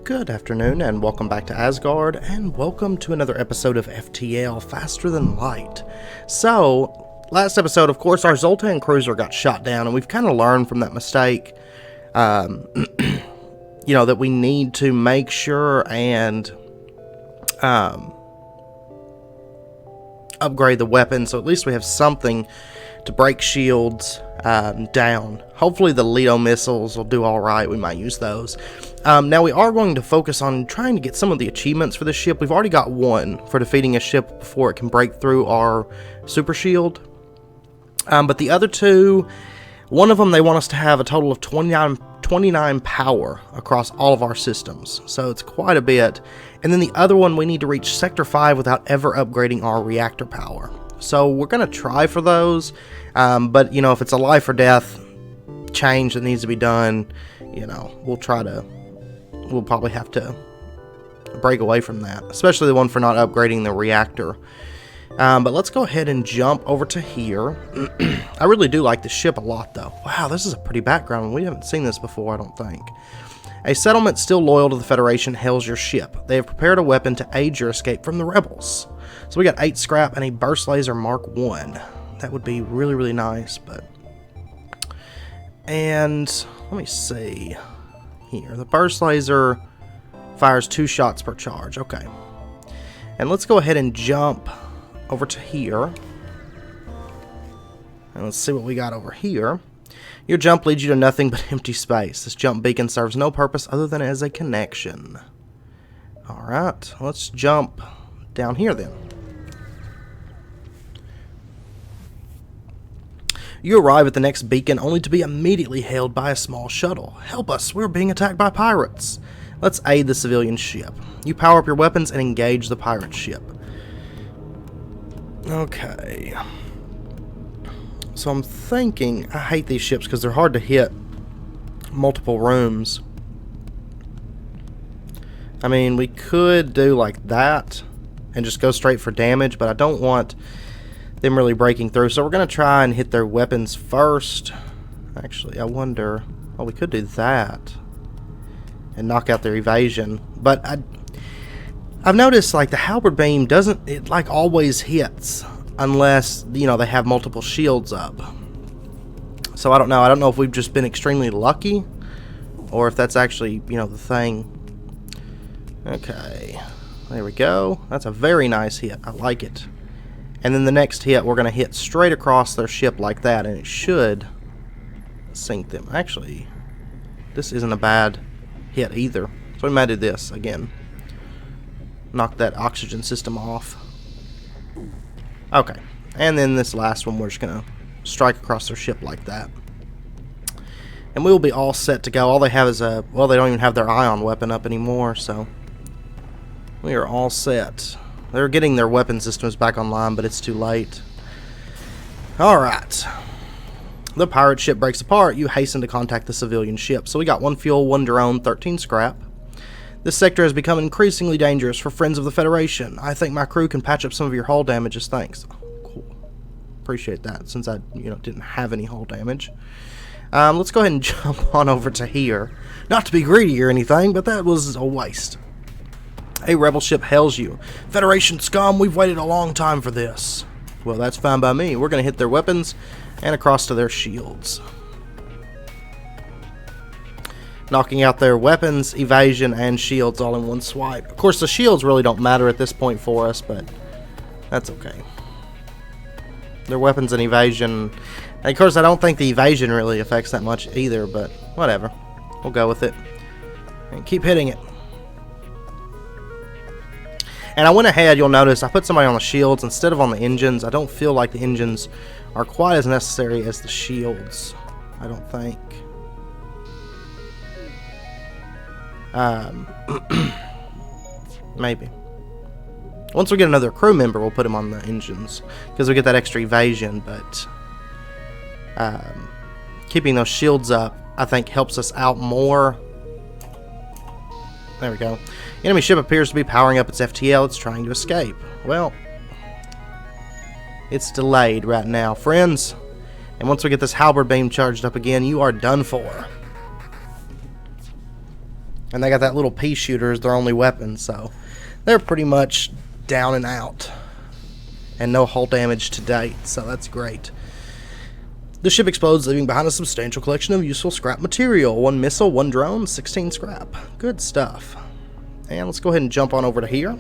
Good afternoon and welcome back to Asgard, and welcome to another episode of FTL, Faster Than Light. So, last episode, of course, our Zoltan cruiser got shot down, and we've kind of learned from that mistake, that we need to make sure and upgrade the weapon, so at least we have something to break shields down. Hopefully the Leto missiles will do alright, we might use those. Now we are going to focus on trying to get some of the achievements for this ship. We've already got one for defeating a ship before it can break through our super shield. But the other two, one of them they want us to have a total of 29 power across all of our systems. So it's quite a bit. And then the other one, we need to reach Sector 5 without ever upgrading our reactor power. So we're going to try for those. But, if it's a life or death change that needs to be done, we'll probably have to break away from that. Especially the one for not upgrading the reactor. But let's go ahead and jump over to here. I really do like the ship a lot, though. Wow, this is a pretty background. We haven't seen this before, I don't think. A settlement still loyal to the Federation hails your ship. They have prepared a weapon to aid your escape from the rebels. So we got 8 scrap and a burst laser Mark 1. That would be really, really nice, but... And let me see here. The burst laser fires 2 shots per charge. Okay. And let's go ahead and jump over to here. And let's see what we got over here. Your jump leads you to nothing but empty space. This jump beacon serves no purpose other than as a connection. Alright, let's jump down here then. You arrive at the next beacon only to be immediately hailed by a small shuttle. Help us, we're being attacked by pirates. Let's aid the civilian ship. You power up your weapons and engage the pirate ship. Okay. So I'm thinking, I hate these ships because they're hard to hit multiple rooms. I mean, we could do like that and just go straight for damage, but I don't want them really breaking through. So we're going to try and hit their weapons first. Actually, I wonder... Well, we could do that and knock out their evasion. But I've noticed, like, the halberd beam doesn't... It, like, always hits unless, they have multiple shields up. So I don't know. I don't know if we've just been extremely lucky or if that's actually, the thing. Okay. There we go. That's a very nice hit. I like it. And then the next hit, we're going to hit straight across their ship like that, and it should sink them. Actually, this isn't a bad hit either. So we might do this again. Knock that oxygen system off. Okay. And then this last one, we're just going to strike across their ship like that. And we'll be all set to go. All they have is a... Well, they don't even have their ion weapon up anymore, so... We are all set. They're getting their weapon systems back online, but it's too late. Alright. The pirate ship breaks apart. You hasten to contact the civilian ship. So we got 1 fuel, 1 drone, 13 scrap. This sector has become increasingly dangerous for friends of the Federation. I think my crew can patch up some of your hull damages. Thanks. Cool. Appreciate that, since I, didn't have any hull damage. Let's go ahead and jump on over to here. Not to be greedy or anything, but that was a waste. A rebel ship hails you. Federation scum, we've waited a long time for this. Well, that's fine by me. We're going to hit their weapons and across to their shields. Knocking out their weapons, evasion, and shields all in one swipe. Of course, the shields really don't matter at this point for us, but that's okay. Their weapons and evasion... And of course, I don't think the evasion really affects that much either, but whatever. We'll go with it. And keep hitting it. And I went ahead, you'll notice, I put somebody on the shields instead of on the engines. I don't feel like the engines are quite as necessary as the shields. I don't think. Maybe. Once we get another crew member, we'll put him on the engines. Because we get that extra evasion, but... keeping those shields up, I think, helps us out more. There we go. Enemy ship appears to be powering up its FTL. It's trying to escape. Well, it's delayed right now, friends. And once we get this halberd beam charged up again, you are done for. And they got that little pea shooter as their only weapon, so they're pretty much down and out. And no hull damage to date, so that's great. The ship explodes, leaving behind a substantial collection of useful scrap material. 1 missile, 1 drone, 16 scrap. Good stuff. And let's go ahead and jump on over to here.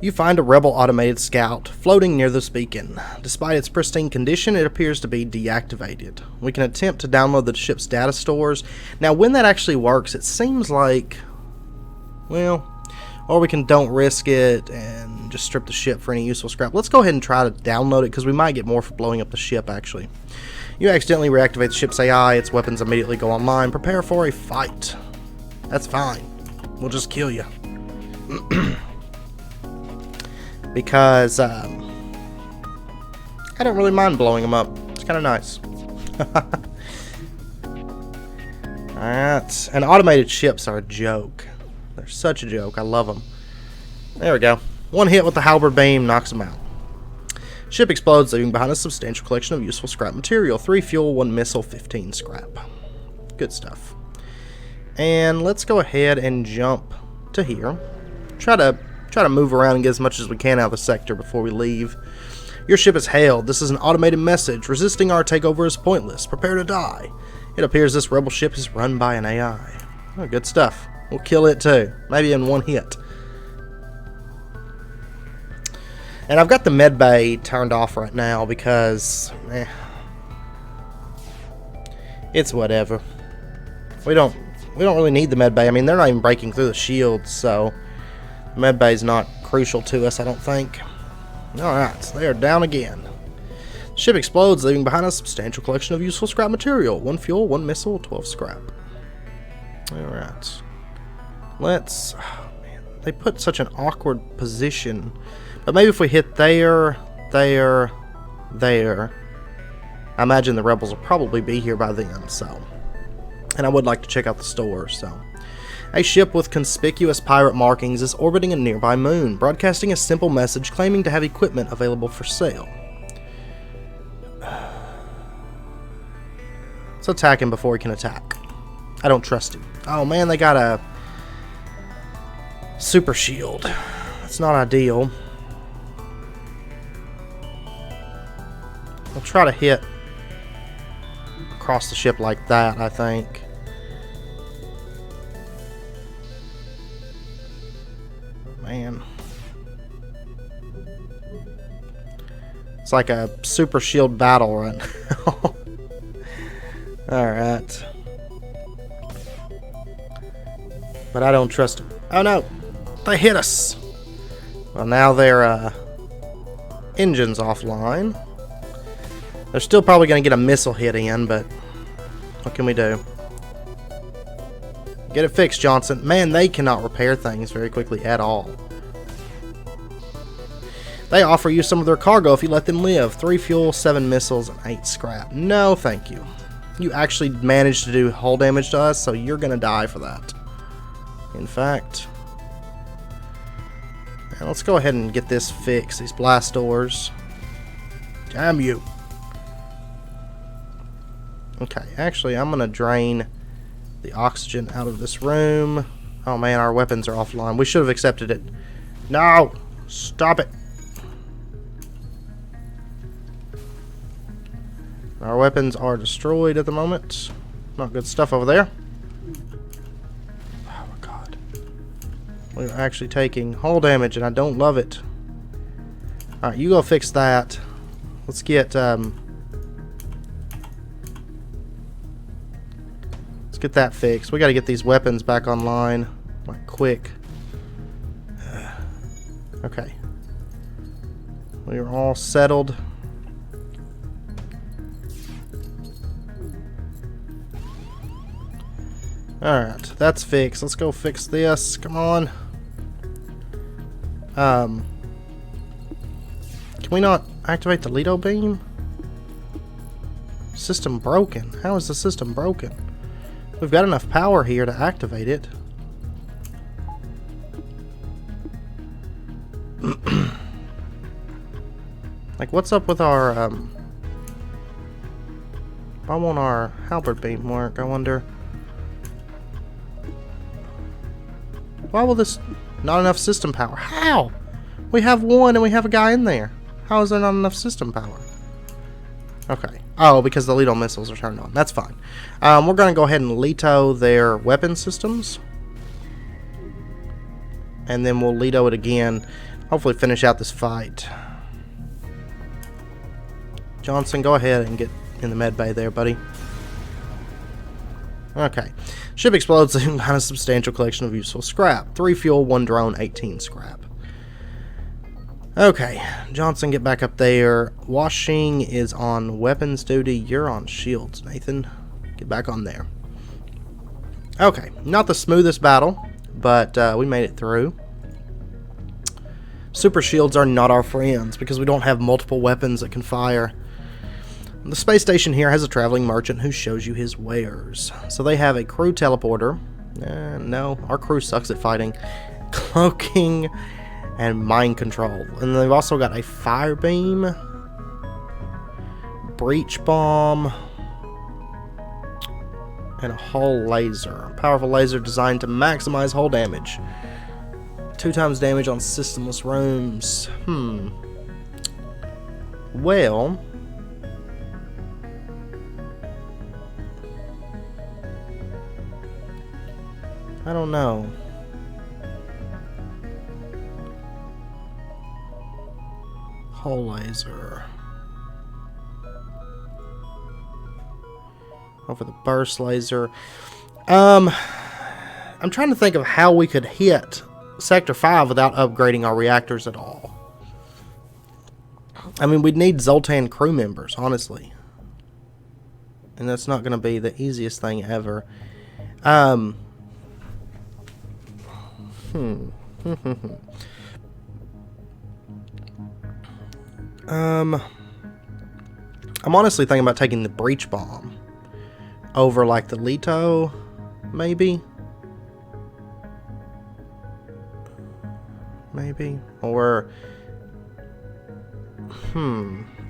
You find a rebel automated scout floating near this beacon. Despite its pristine condition, it appears to be deactivated. We can attempt to download the ship's data stores. Now, when that actually works, it seems like, well, or we can don't risk it and just strip the ship for any useful scrap. Let's go ahead and try to download it because we might get more for blowing up the ship, actually. You accidentally reactivate the ship's AI. Its weapons immediately go online. Prepare for a fight. That's fine. We'll just kill you. Because I don't really mind blowing them up. It's kind of nice. Alright. And automated ships are a joke. They're such a joke. I love them. There we go. 1 hit with the halberd beam knocks them out. Ship explodes, leaving behind a substantial collection of useful scrap material. 3 fuel, 1 missile, 15 scrap. Good stuff. And let's go ahead and jump to here. Try to move around and get as much as we can out of the sector before we leave. Your ship is hailed. This is an automated message. Resisting our takeover is pointless. Prepare to die. It appears this rebel ship is run by an AI. Oh, good stuff. We'll kill it too. Maybe in 1 hit. And I've got the med bay turned off right now because it's whatever. We don't really need the med bay. I mean, they're not even breaking through the shields, so med bay is not crucial to us, I don't think. Alright, so they are down again. The ship explodes, leaving behind a substantial collection of useful scrap material. 1 fuel, 1 missile, 12 scrap. Alright. Let's... Oh, man. They put such an awkward position. But maybe if we hit there, there, there. I imagine the rebels will probably be here by then, so. And I would like to check out the store, so. A ship with conspicuous pirate markings is orbiting a nearby moon, broadcasting a simple message claiming to have equipment available for sale. Let's attack him before he can attack. I don't trust him. Oh man, they got a super shield. That's not ideal. I'll try to hit across the ship like that, I think. Man. It's like a super shield battle right now. Alright. But I don't trust them. Oh no! They hit us! Well, now their engine's offline. They're still probably going to get a missile hit in, but what can we do? Get it fixed, Johnson. Man, they cannot repair things very quickly at all. They offer you some of their cargo if you let them live. 3 fuel, 7 missiles, and 8 scrap. No, thank you. You actually managed to do hull damage to us, so you're going to die for that. In fact... Now let's go ahead and get this fixed. These blast doors. Damn you. Okay, actually, I'm going to drain the oxygen out of this room. Oh man, our weapons are offline. We should have accepted it. No! Stop it! Our weapons are destroyed at the moment. Not good stuff over there. Oh my god. We're actually taking hull damage and I don't love it. Alright, you go fix that. Let's get, let's get that fixed. We gotta get these weapons back online. Like, quick. Okay. We are all settled. Alright, that's fixed. Let's go fix this. Come on. Can we not activate the Lido beam? System broken. How is the system broken? We've got enough power here to activate it. Like, what's up with our, Why won't our halberd beam work, I wonder? Why will this... Not enough system power. How? We have one and we have a guy in there. How is there not enough system power? Okay. Oh, because the Leto missiles are turned on. That's fine. We're going to go ahead and Leto their weapon systems. And then we'll Leto it again. Hopefully finish out this fight. Johnson, go ahead and get in the med bay there, buddy. Okay. Ship explodes, leaving behind a substantial collection of useful scrap. 3 fuel, 1 drone, 18 scrap. Okay. Johnson, get back up there. Washing is on weapons duty. You're on shields, Nathan. Get back on there. Okay. Not the smoothest battle, but we made it through. Super shields are not our friends because we don't have multiple weapons that can fire. The space station here has a traveling merchant who shows you his wares. So they have a crew teleporter. No, our crew sucks at fighting. Cloaking and mind control. And they've also got a fire beam, breach bomb, and a hull laser. A powerful laser designed to maximize hull damage. 2 times damage on systemless rooms. Well... I don't know. Hull laser. Over the burst laser. I'm trying to think of how we could hit Sector 5 without upgrading our reactors at all. I mean, we'd need Zoltan crew members, honestly. And that's not going to be the easiest thing ever. I'm honestly thinking about taking the breach bomb over like the Leto, maybe, or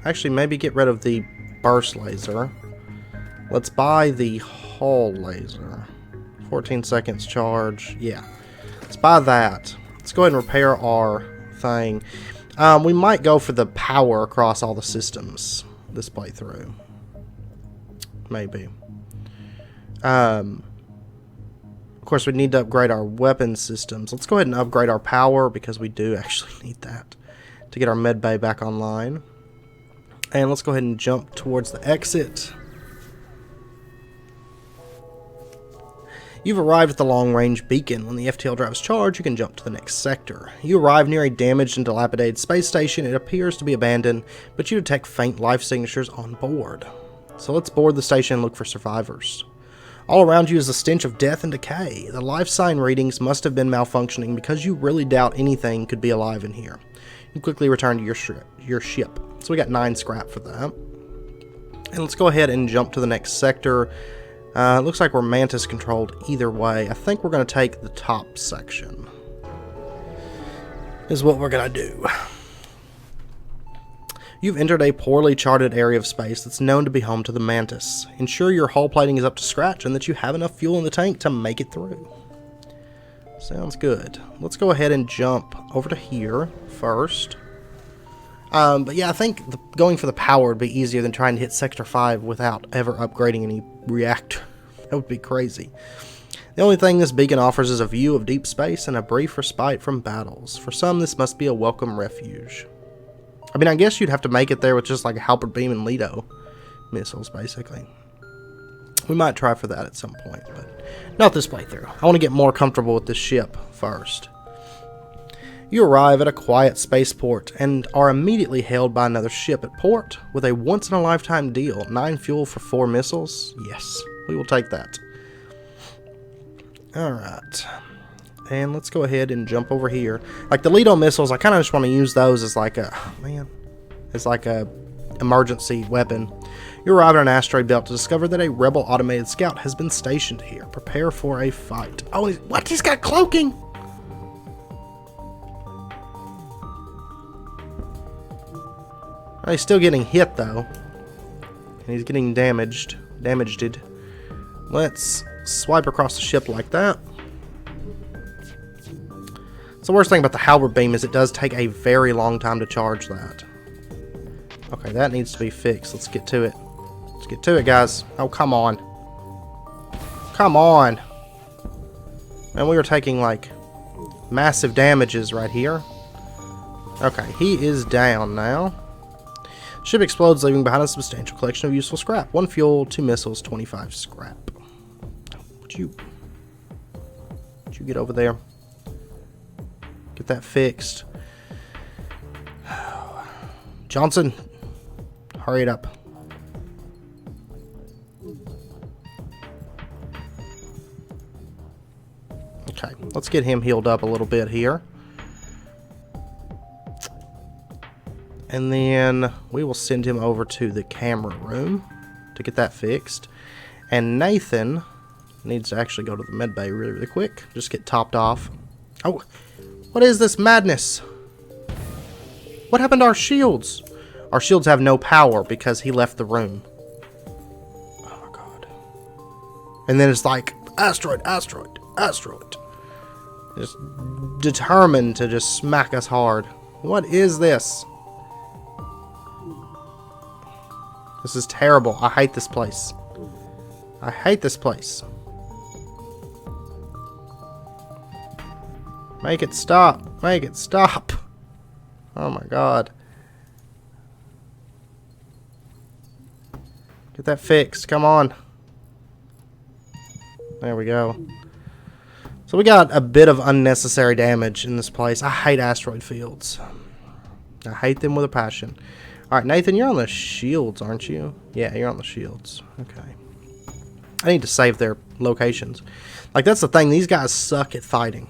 actually maybe get rid of the burst laser. Let's buy the hull laser. 14 seconds charge. Yeah. Let's buy that. Let's go ahead and repair our thing. We might go for the power across all the systems this playthrough. Maybe. Of course, we need to upgrade our weapon systems. Let's go ahead and upgrade our power because we do actually need that to get our med bay back online. And let's go ahead and jump towards the exit. You've arrived at the long-range beacon. When the FTL drives charge, you can jump to the next sector. You arrive near a damaged and dilapidated space station. It appears to be abandoned, but you detect faint life signatures on board. So let's board the station and look for survivors. All around you is the stench of death and decay. The life sign readings must have been malfunctioning because you really doubt anything could be alive in here. You quickly return to your ship. So we got 9 scrap for that. And let's go ahead and jump to the next sector. It looks like we're mantis controlled either way. I think we're going to take the top section. Is what we're going to do. You've entered a poorly charted area of space that's known to be home to the mantis. Ensure your hull plating is up to scratch and that you have enough fuel in the tank to make it through. Sounds good. Let's go ahead and jump over to here first. But yeah, I think going for the power would be easier than trying to hit Sector 5 without ever upgrading any reactor. That would be crazy. The only thing this beacon offers is a view of deep space and a brief respite from battles. For some, this must be a welcome refuge. I mean, I guess you'd have to make it there with just like a halberd beam and Leto missiles, basically. We might try for that at some point, but not this playthrough. I want to get more comfortable with this ship first. You arrive at a quiet spaceport and are immediately hailed by another ship at port with a once-in-a-lifetime deal. 9 fuel for 4 missiles. Yes, we will take that. Alright. And let's go ahead and jump over here. Like the Leto missiles, I kind of just want to use those as like a... as like a emergency weapon. You arrive at an asteroid belt to discover that a rebel automated scout has been stationed here. Prepare for a fight. Oh, what? He's got cloaking? He's still getting hit, though. And he's getting damaged. damaged it. Let's swipe across the ship like that. So the worst thing about the halberd beam is it does take a very long time to charge that. Okay, that needs to be fixed. Let's get to it. Let's get to it, guys. Oh, come on. Come on. Man, we were taking, like, massive damages right here. Okay, he is down now. Ship explodes, leaving behind a substantial collection of useful scrap. 1 fuel, 2 missiles, 25 scrap. Would you get over there? Get that fixed. Johnson, hurry it up. Okay, let's get him healed up a little bit here. And then we will send him over to the camera room to get that fixed. And Nathan needs to actually go to the med bay really, really quick. Just get topped off. Oh, what is this madness? What happened to our shields? Our shields have no power because he left the room. Oh my god. And then it's like, asteroid, asteroid, asteroid. Just determined to just smack us hard. What is this? This is terrible. I hate this place. I hate this place. Make it stop. Make it stop. Oh my god. Get that fixed. Come on. There we go. So we got a bit of unnecessary damage in this place. I hate asteroid fields. I hate them with a passion. Alright, Nathan, you're on the shields, aren't you? Yeah, you're on the shields. Okay. I need to save their locations. Like, that's the thing. These guys suck at fighting.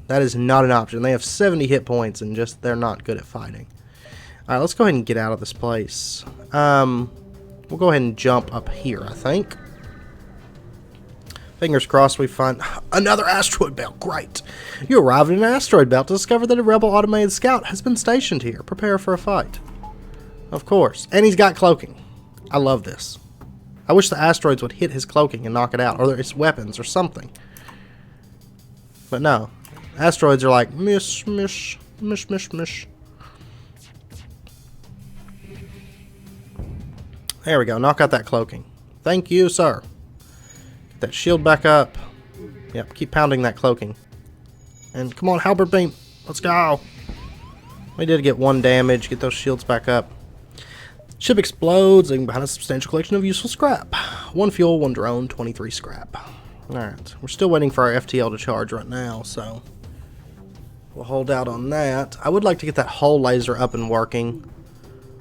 That is not an option. They have 70 hit points and just, they're not good at fighting. Alright, let's go ahead and get out of this place. We'll go ahead and jump up here, I think. Fingers crossed we find another asteroid belt. Great. You arrived in an asteroid belt to discover that a rebel automated scout has been stationed here. Prepare for a fight. Of course. And he's got cloaking. I love this. I wish the asteroids would hit his cloaking and knock it out. Or his weapons or something. But no. Asteroids are like, mish, mish, mish, mish, mish. There we go. Knock out that cloaking. Thank you, sir. Get that shield back up. Yep, keep pounding that cloaking. And come on, halberd beam. Let's go. We did get 1 damage. Get those shields back up. Ship explodes, leaving behind a substantial collection of useful scrap. 1 fuel, 1 drone, 23 scrap. Alright, we're still waiting for our FTL to charge right now, so we'll hold out on that. I would like to get that hull laser up and working.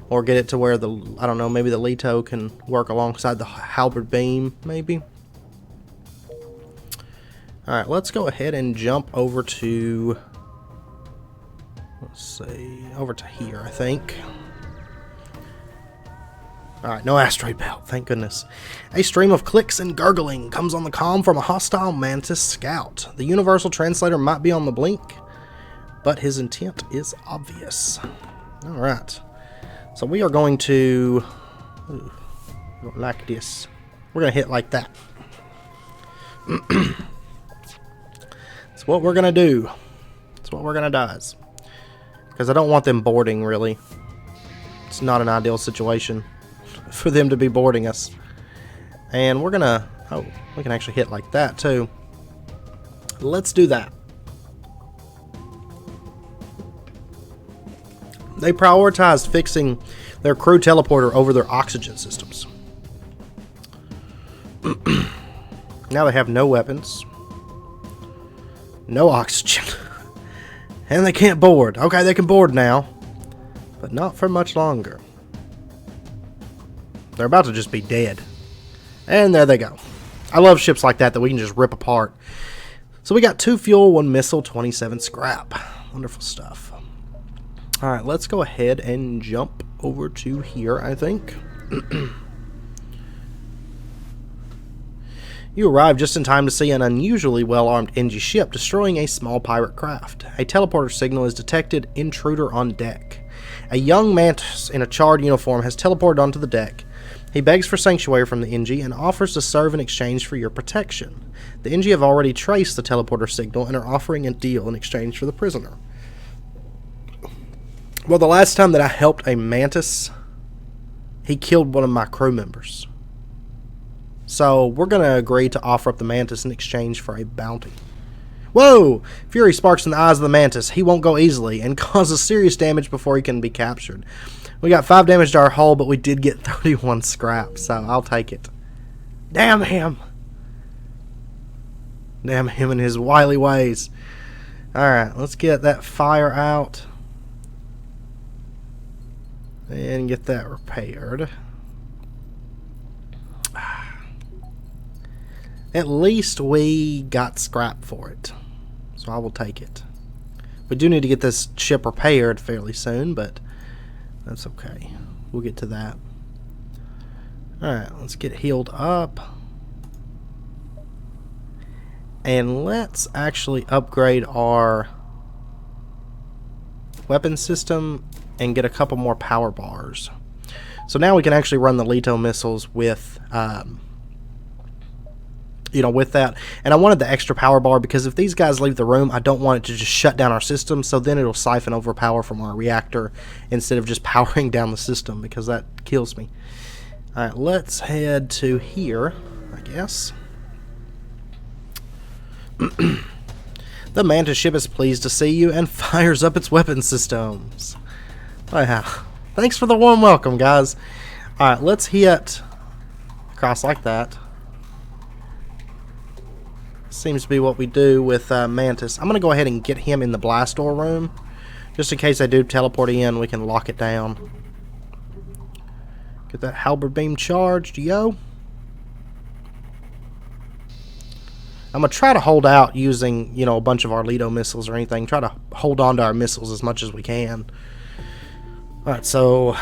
Or get it to where the, I don't know, maybe the Leto can work alongside the halberd beam, maybe. Alright, let's go ahead and jump over to, let's see, over to here, I think. Alright, no asteroid belt, thank goodness. A stream of clicks and gurgling comes on the comm from a hostile mantis scout. The universal translator might be on the blink, but his intent is obvious. Alright, so we are going to, like this. We're going to hit like that. That's what we're going to do. That's what we're going to do. Because I don't want them boarding, really. It's not an ideal situation for them to be boarding us. And we're gonna, oh, we can actually hit like that too. Let's do that. They prioritized fixing their crew teleporter over their oxygen systems. Now they have no weapons, no oxygen, and they can't board. Okay, they can board now, but not for much longer. They're about to just be dead. And there they go. I love ships like that we can just rip apart. So we got 2 fuel, 1 missile, 27 scrap. Wonderful stuff. Alright, let's go ahead and jump over to here, I think. You arrive just in time to see an unusually well-armed NG ship destroying a small pirate craft. A teleporter signal is detected. Intruder on deck. A young mantis in a charred uniform has teleported onto the deck. He begs for sanctuary from the NG and offers to serve in exchange for your protection. The NG have already traced the teleporter signal and are offering a deal in exchange for the prisoner. Well, the last time that I helped a mantis, he killed one of my crew members. So we're going to agree to offer up the mantis in exchange for a bounty. Whoa! Fury sparks in the eyes of the mantis. He won't go easily and causes serious damage before he can be captured. We got 5 damage to our hull, but we did get 31 scrap, so I'll take it. Damn him! Damn him and his wily ways. Alright, let's get that fire out. And get that repaired. At least we got scrap for it. So I will take it. We do need to get this ship repaired fairly soon, but that's okay. We'll get to that. Alright, let's get healed up. And let's actually upgrade our weapon system and get a couple more power bars. So now we can actually run the Leto missiles with with that. And I wanted the extra power bar because if these guys leave the room, I don't want it to just shut down our system, so then it'll siphon over power from our reactor instead of just powering down the system, because that kills me. Alright, let's head to here, I guess. The Mantis ship is pleased to see you and fires up its weapon systems. Wow. Thanks for the warm welcome, guys. Alright, let's hit across like that. Seems to be what we do with Mantis. I'm going to go ahead and get him in the blast door room. Just in case they do teleport in, we can lock it down. Get that halberd beam charged, yo. I'm going to try to hold out using, a bunch of our Leto missiles or anything. Try to hold on to our missiles as much as we can. Alright, so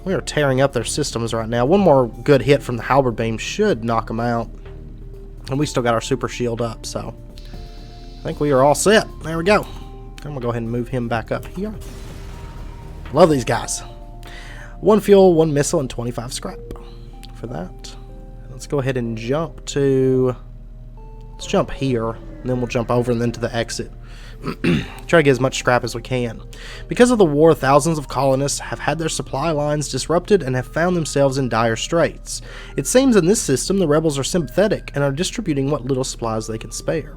we are tearing up their systems right now. One more good hit from the halberd beam should knock them out. And we still got our super shield up, so I think we are all set. There we go. I'm going to go ahead and move him back up here. Love these guys. 1 fuel, 1 missile, and 25 scrap for that. Let's go ahead and jump to... Let's jump here, and then we'll jump over and then to the exit. Try to get as much scrap as we can. Because of the war, thousands of colonists have had their supply lines disrupted and have found themselves in dire straits. It seems in this system the rebels are sympathetic and are distributing what little supplies they can spare.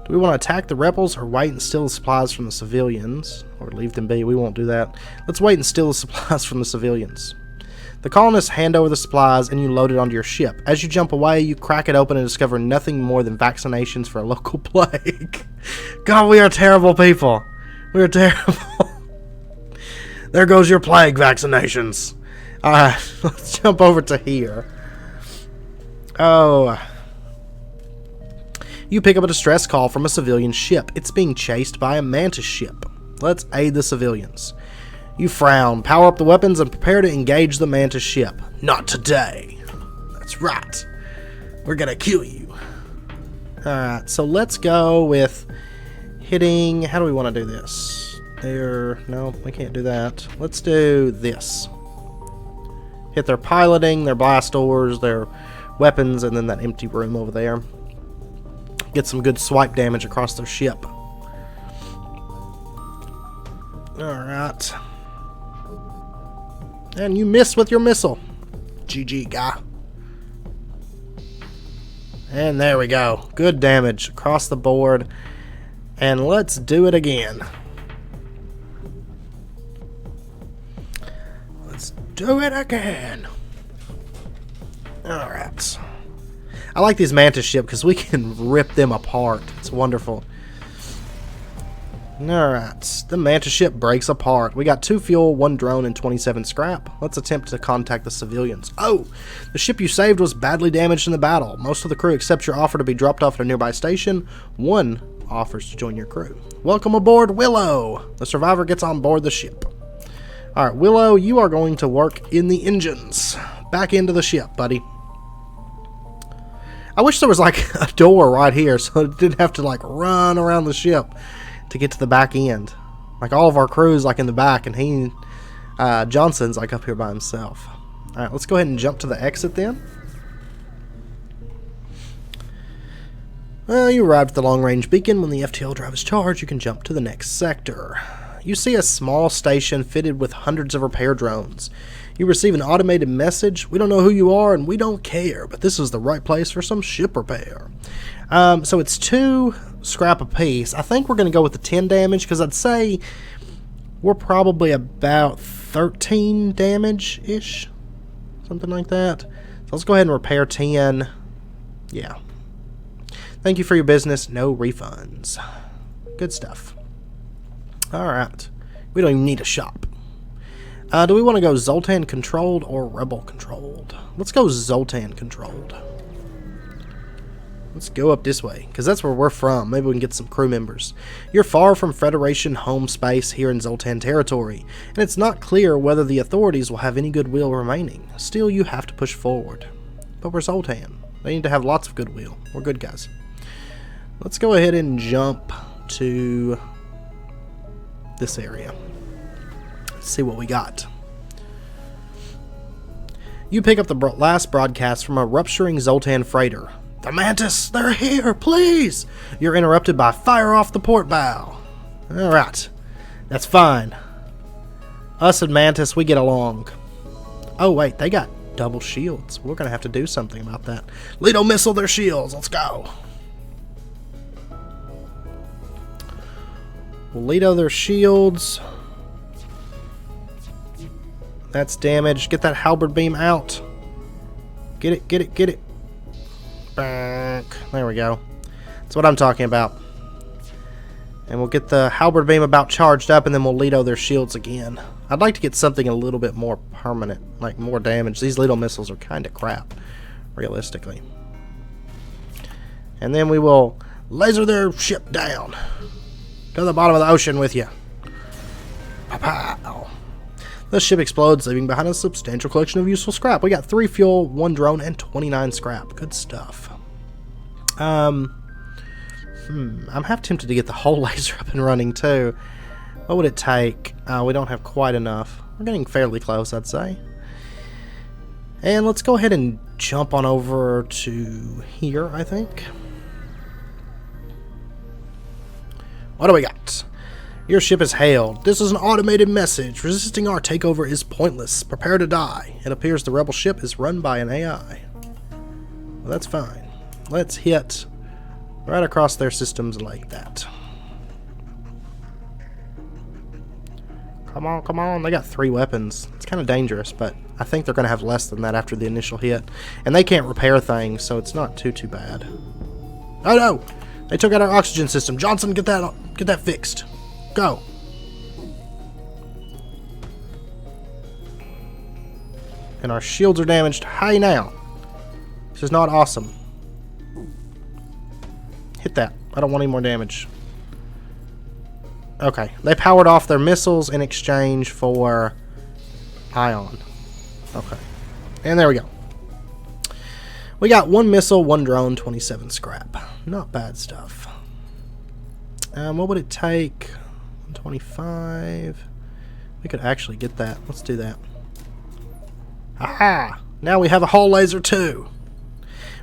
Do we want to attack the rebels or wait and steal the supplies from the civilians? Or leave them be, we won't do that. Let's wait and steal the supplies from the civilians. The colonists hand over the supplies and you load it onto your ship. As you jump away, you crack it open and discover nothing more than vaccinations for a local plague. God, we are terrible people. We are terrible. There goes your plague vaccinations. Alright, let's jump over to here. Oh. You pick up a distress call from a civilian ship. It's being chased by a mantis ship. Let's aid the civilians. You frown, power up the weapons, and prepare to engage the mantis ship. Not today. That's right. We're gonna kill you. Alright, so let's go with hitting... How do we want to do this? There... No, we can't do that. Let's do this. Hit their piloting, their blast doors, their weapons, and then that empty room over there. Get some good swipe damage across their ship. Alright. And you miss with your missile. GG, guy. And there we go. Good damage across the board. And let's do it again. Let's do it again. Alright. I like these mantis ship because we can rip them apart. It's wonderful. Alright, the mantis ship breaks apart. We got 2 fuel, 1 drone, and 27 scrap. Let's attempt to contact the civilians. Oh! The ship you saved was badly damaged in the battle. Most of the crew accept your offer to be dropped off at a nearby station. 1 offers to join your crew. Welcome aboard, Willow! The survivor gets on board the ship. Alright, Willow, you are going to work in the engines. Back into the ship, buddy. I wish there was like a door right here so it didn't have to like run around the ship to get to the back end. Like all of our crew's like in the back and he Johnson's like up here by himself. Alright, let's go ahead and jump to the exit then. Well, you arrived at the long-range beacon. When the FTL drive is charged, you can jump to the next sector. You see a small station fitted with hundreds of repair drones. You receive an automated message. We don't know who you are and we don't care, but this is the right place for some ship repair. So it's 2 scrap apiece. I think we're going to go with the 10 damage because I'd say we're probably about 13 damage-ish. Something like that. So let's go ahead and repair 10. Yeah. Thank you for your business. No refunds. Good stuff. Alright. We don't even need a shop. Do we want to go Zoltan controlled or Rebel controlled? Let's go Zoltan controlled. Let's go up this way, because that's where we're from. Maybe we can get some crew members. You're far from Federation home space here in Zoltan territory, and it's not clear whether the authorities will have any goodwill remaining. Still, you have to push forward. But we're Zoltan. They need to have lots of goodwill. We're good guys. Let's go ahead and jump to this area. Let's see what we got. You pick up the last broadcast from a rupturing Zoltan freighter. The Mantis, they're here, please! You're interrupted by fire off the port bow. Alright, that's fine. Us and Mantis, we get along. Oh wait, they got double shields. We're gonna have to do something about that. Lido missile their shields, let's go. We'll Lido their shields. That's damaged. Get that halberd beam out. Get it, get it, get it. Back. There we go. That's what I'm talking about. And we'll get the halberd beam about charged up, and then we'll Lido their shields again. I'd like to get something a little bit more permanent, like more damage. These Lido missiles are kind of crap, realistically. And then we will laser their ship down to the bottom of the ocean with you. Pow. The ship explodes, leaving behind a substantial collection of useful scrap. We got 3 fuel, 1 drone, and 29 scrap. Good stuff. I'm half tempted to get the whole laser up and running too. What would it take? We don't have quite enough. We're getting fairly close, I'd say. And let's go ahead and jump on over to here, I think. What do we got? Your ship is hailed. This is an automated message. Resisting our takeover is pointless. Prepare to die. It appears the rebel ship is run by an AI. Well, that's fine. Let's hit right across their systems like that. Come on, come on. They got 3 weapons. It's kind of dangerous, but I think they're going to have less than that after the initial hit. And they can't repair things, so it's not too bad. Oh no! They took out our oxygen system. Johnson, get that fixed. Go. And our shields are damaged. Hey now. This is not awesome. Hit that. I don't want any more damage. Okay. They powered off their missiles in exchange for ion. Okay. And there we go. We got 1 missile, 1 drone, 27 scrap. Not bad stuff. What would it take? 25. We could actually get that. Let's do that. Aha! Now we have a hull laser too,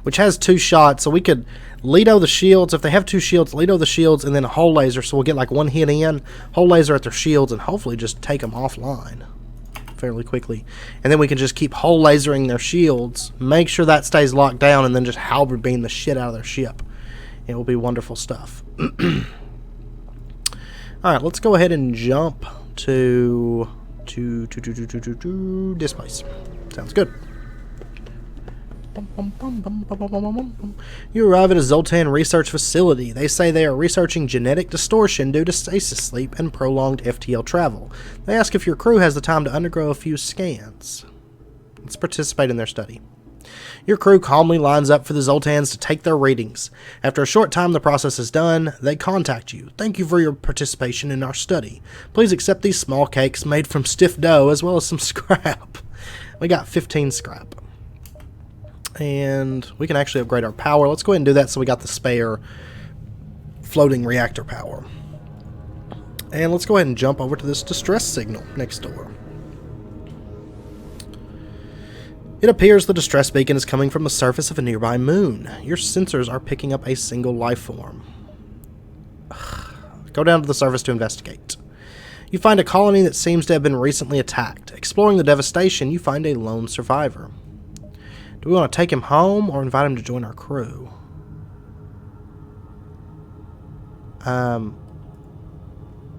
which has 2 shots, so we could Lido the shields. If they have 2 shields, Lido the shields, and then a hull laser, so we'll get like 1 hit in, hull laser at their shields, and hopefully just take them offline fairly quickly. And then we can just keep hull lasering their shields, make sure that stays locked down, and then just halberd beam the shit out of their ship. It will be wonderful stuff. Alright, let's go ahead and jump to this place. Sounds good. You arrive at a Zoltan research facility. They say they are researching genetic distortion due to stasis sleep and prolonged FTL travel. They ask if your crew has the time to undergo a few scans. Let's participate in their study. Your crew calmly lines up for the Zoltans to take their readings. After a short time the process is done, they contact you. Thank you for your participation in our study. Please accept these small cakes made from stiff dough as well as some scrap. We got 15 scrap. And we can actually upgrade our power. Let's go ahead and do that so we got the spare floating reactor power. And let's go ahead and jump over to this distress signal next door. It appears the distress beacon is coming from the surface of a nearby moon. Your sensors are picking up a single life form. Go down to the surface to investigate. You find a colony that seems to have been recently attacked. Exploring the devastation, you find a lone survivor. Do we want to take him home or invite him to join our crew?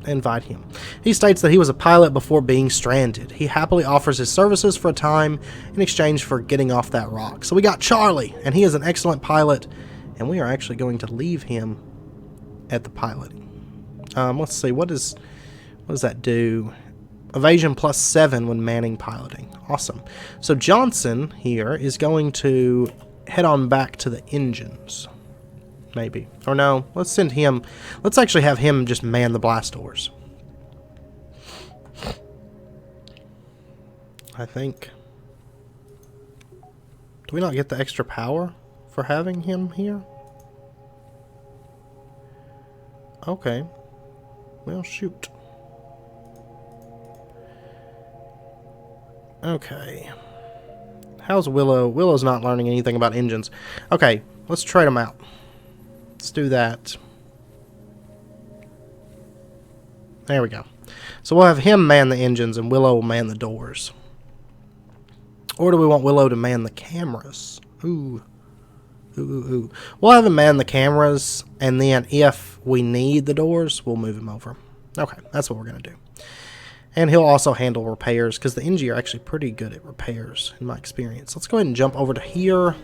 Invite him. He states that he was a pilot before being stranded. He happily offers his services for a time in exchange for getting off that rock. So we got Charlie, and he is an excellent pilot, and we are actually going to leave him at the piloting. Let's see, what does that do? Evasion +7 when manning piloting. Awesome. So Johnson here is going to head on back to the engines. Maybe. Or no, let's send him. Let's actually have him just man the blast doors. I think. Do we not get the extra power for having him here? Okay. Well, shoot. Okay. How's Willow? Willow's not learning anything about engines. Okay, let's trade them out. Let's do that. There we go. So we'll have him man the engines and Willow will man the doors. Or do we want Willow to man the cameras? Ooh. Ooh, ooh, ooh. We'll have him man the cameras, and then if we need the doors, we'll move him over. Okay, that's what we're going to do. And he'll also handle repairs, because the NG are actually pretty good at repairs, in my experience. Let's go ahead and jump over to here.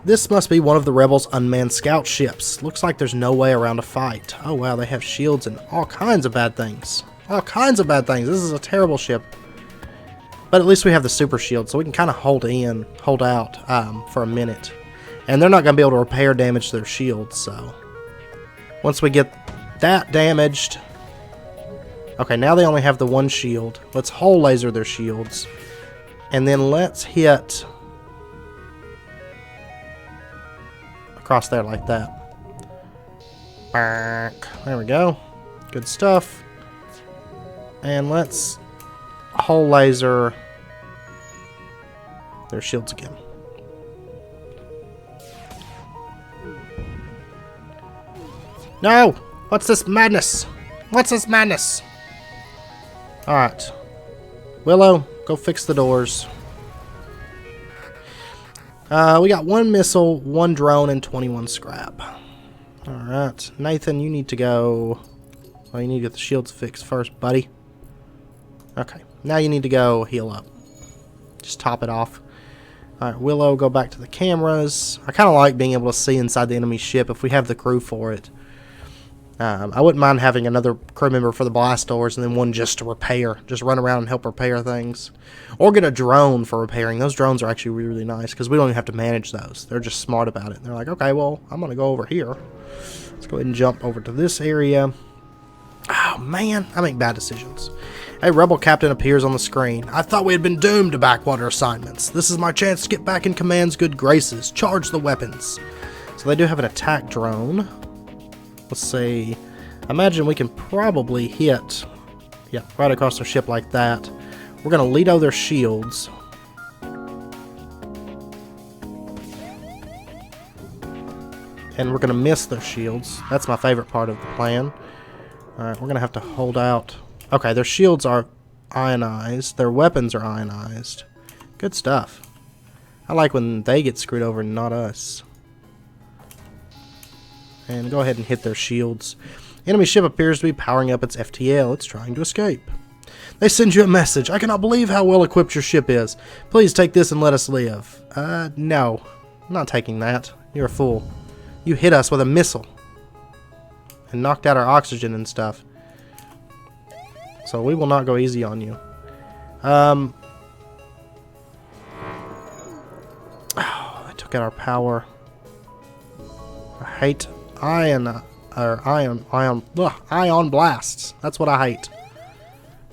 This must be one of the rebels' unmanned scout ships. Looks like there's no way around a fight. Oh wow, they have shields and all kinds of bad things. All kinds of bad things. This is a terrible ship. But at least we have the super shield, so we can kind of hold out for a minute. And they're not going to be able to repair damage to their shields, so... Once we get that damaged... Okay, now they only have the one shield. Let's hull laser their shields. And then let's hit... across there like that. There we go. Good stuff. And let's hull laser their shields again. No! What's this madness? What's this madness? Alright. Willow, go fix the doors. We got 1 missile, 1 drone, and 21 scrap. Alright. Nathan, you need to go... Well, you need to get the shields fixed first, buddy. Okay. Now you need to go heal up. Just top it off. Alright, Willow, go back to the cameras. I kind of like being able to see inside the enemy ship if we have the crew for it. I wouldn't mind having another crew member for the blast doors and then one just to repair. Just run around and help repair things. Or get a drone for repairing. Those drones are actually really, really nice because we don't even have to manage those. They're just smart about it. They're like, okay, well, I'm going to go over here. Let's go ahead and jump over to this area. Oh, man. I make bad decisions. A rebel captain appears on the screen. I thought we had been doomed to backwater assignments. This is my chance to get back in command's good graces. Charge the weapons. So they do have an attack drone. Let's see. I imagine we can probably hit, yeah, right across their ship like that. We're going to Lido their shields. And we're going to miss their shields. That's my favorite part of the plan. Alright, we're going to have to hold out. Okay, their shields are ionized. Their weapons are ionized. Good stuff. I like when they get screwed over and not us. And go ahead and hit their shields. Enemy ship appears to be powering up its FTL. It's trying to escape. They send you a message. I cannot believe how well equipped your ship is. Please take this and let us live. No. I'm not taking that. You're a fool. You hit us with a missile. And knocked out our oxygen and stuff. So we will not go easy on you. Oh, I took out our power. I hate ion blasts. That's what I hate.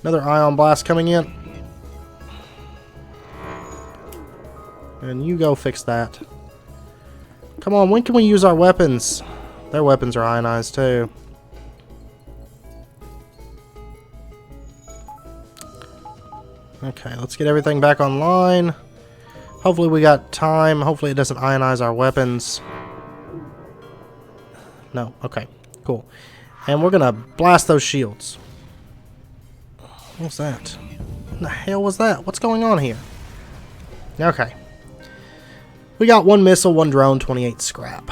Another ion blast coming in. And you go fix that. Come on, when can we use our weapons? Their weapons are ionized too. Okay, let's get everything back online. Hopefully we got time. Hopefully it doesn't ionize our weapons. No, okay, cool. And we're gonna blast those shields. What's that? What the hell was that? What's going on here? Okay. We got 1 missile, 1 drone, 28 scrap.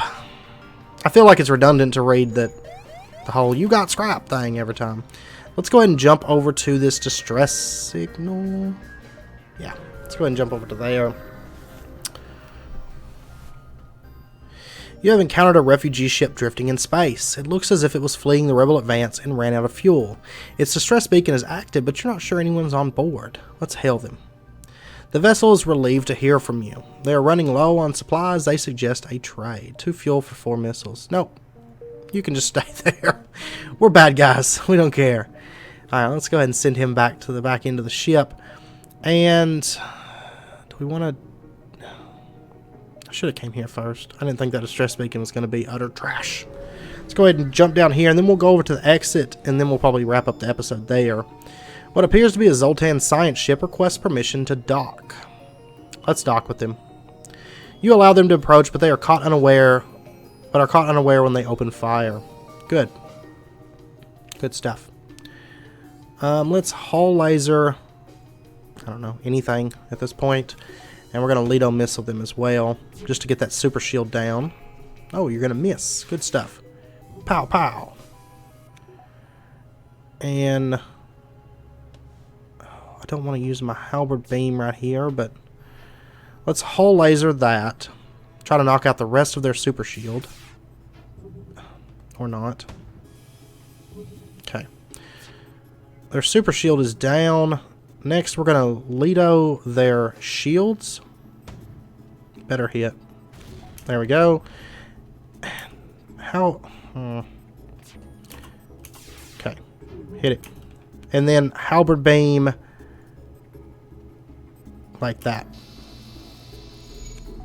I feel like it's redundant to read that the whole "you got scrap" thing every time. Let's go ahead and jump over to this distress signal. Yeah, let's go ahead and jump over to there. You have encountered a refugee ship drifting in space. It looks as if it was fleeing the rebel advance and ran out of fuel. Its distress beacon is active, but you're not sure anyone's on board. Let's hail them. The vessel is relieved to hear from you. They are running low on supplies. They suggest a trade. 2 fuel for 4 missiles. Nope. You can just stay there. We're bad guys. We don't care. Alright, let's go ahead and send him back to the back end of the ship. And do we want to... I should have came here first. I didn't think that distress beacon was going to be utter trash. Let's go ahead and jump down here, and then we'll go over to the exit, and then we'll probably wrap up the episode there. What appears to be a Zoltan science ship requests permission to dock. Let's dock with them. You allow them to approach, but they are caught unaware. When they open fire. Good. Good stuff. Let's hull laser. I don't know, anything at this point. And we're going to Ledo missile them as well, just to get that super shield down. Oh, you're going to miss. Good stuff. Pow, pow. And I don't want to use my halberd beam right here, but let's hull laser that. Try to knock out the rest of their super shield. Or not. Okay. Their super shield is down. Next, we're going to Ledo their shields. Better hit. There we go. How... Okay. Hit it. And then halberd beam. Like that.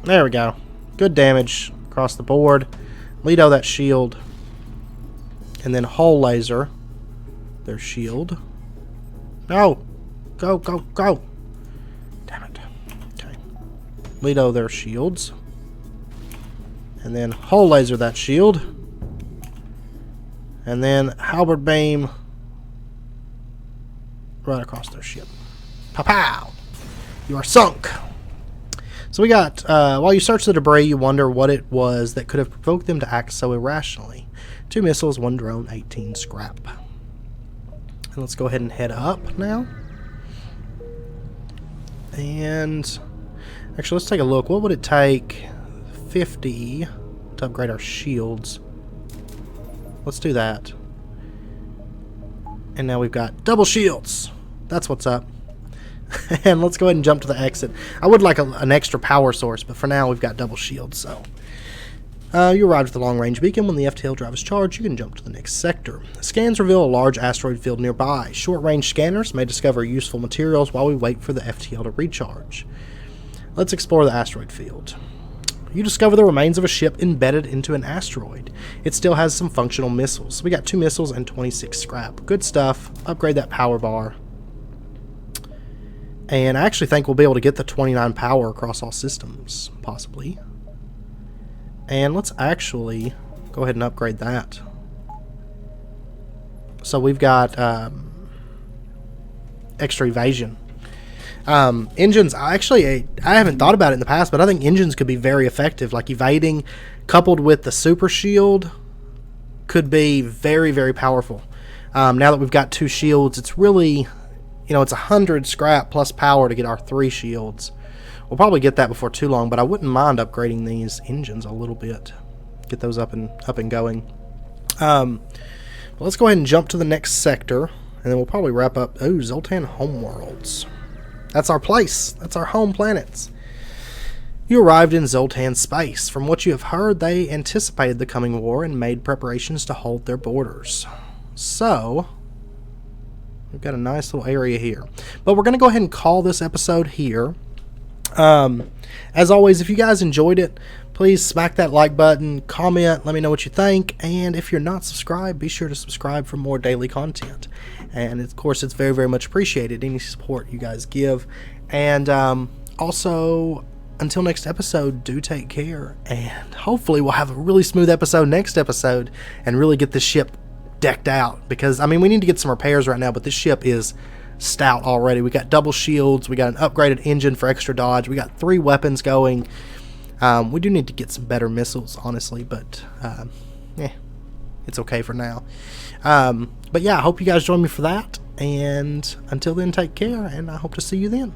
There we go. Good damage across the board. Ledo that shield. And then hull laser their shield. No! Go, go, go! Damn it. Okay. Ledo their shields. And then hull laser that shield. And then halberd beam right across their ship. Pow-pow! You are sunk! So we got, while you search the debris, you wonder what it was that could have provoked them to act so irrationally. 2 missiles, 1 drone, 18 scrap. And let's go ahead and head up now. And actually, let's take a look. What would it take 50 to upgrade our shields? Let's do that. And now we've got double shields. That's what's up. And let's go ahead and jump to the exit. I would like an extra power source, but for now we've got double shields. So you arrived at the long-range beacon. When the FTL drive is charged, you can jump to the next sector. Scans reveal a large asteroid field nearby. Short-range scanners may discover useful materials while we wait for the FTL to recharge. Let's explore the asteroid field. You discover the remains of a ship embedded into an asteroid. It still has some functional missiles. We got 2 missiles and 26 scrap. Good stuff. Upgrade that power bar. And I actually think we'll be able to get the 29 power across all systems, possibly. And let's actually go ahead and upgrade that. So we've got extra evasion. Engines, I haven't thought about it in the past, but I think engines could be very effective. Like evading coupled with the super shield could be very, very powerful. Now that we've got 2 shields, it's really... it's 100 scrap plus power to get our 3 shields. We'll probably get that before too long, but I wouldn't mind upgrading these engines a little bit. Get those up and going. Let's go ahead and jump to the next sector, and then we'll probably wrap up. Oh, Zoltan homeworlds. That's our place. That's our home planets. You arrived in Zoltan space. From what you have heard, they anticipated the coming war and made preparations to hold their borders. So... we've got a nice little area here. But we're going to go ahead and call this episode here. As always, if you guys enjoyed it, please smack that like button, comment, let me know what you think, and if you're not subscribed, be sure to subscribe for more daily content. And of course, it's very, very much appreciated, any support you guys give. And also, until next episode, do take care, and hopefully we'll have a really smooth episode next episode and really get this ship decked out, because I mean, we need to get some repairs right now, but this ship is stout already. We got double shields, we got an upgraded engine for extra dodge, we got 3 weapons going. We do need to get some better missiles, honestly, but it's okay for now. But yeah, I hope you guys join me for that, and until then, take care, and I hope to see you then.